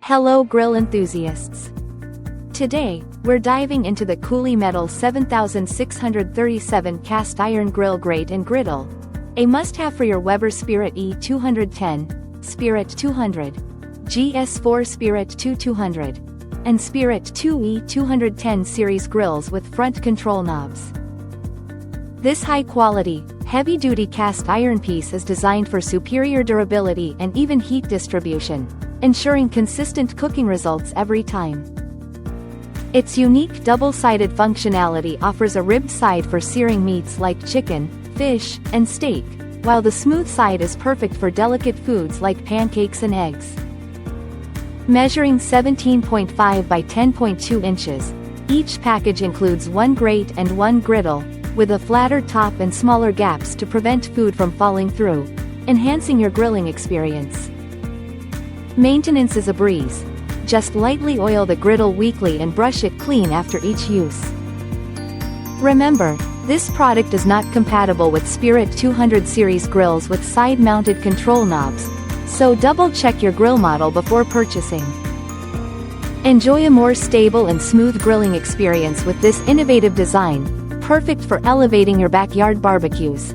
Hello grill enthusiasts! Today, we're diving into the QuliMetal 7637 cast iron grill grate and griddle. A must-have for your Weber Spirit E210, Spirit 200, GS4 Spirit II 200, and Spirit II E210 series grills with front control knobs. This high-quality, heavy-duty cast iron piece is designed for superior durability and even heat distribution, ensuring consistent cooking results every time. Its unique double-sided functionality offers a ribbed side for searing meats like chicken, fish, and steak, while the smooth side is perfect for delicate foods like pancakes and eggs. Measuring 17.5 by 10.2 inches, each package includes one grate and one griddle, with a flatter top and smaller gaps to prevent food from falling through, enhancing your grilling experience. Maintenance is a breeze. Just lightly oil the griddle weekly and brush it clean after each use. Remember, this product is not compatible with Spirit 200 series grills with side-mounted control knobs, so double-check your grill model before purchasing. Enjoy a more stable and smooth grilling experience with this innovative design, perfect for elevating your backyard barbecues.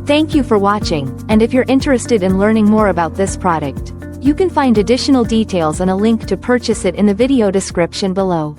Thank you for watching, and if you're interested in learning more about this product, you can find additional details and a link to purchase it in the video description below.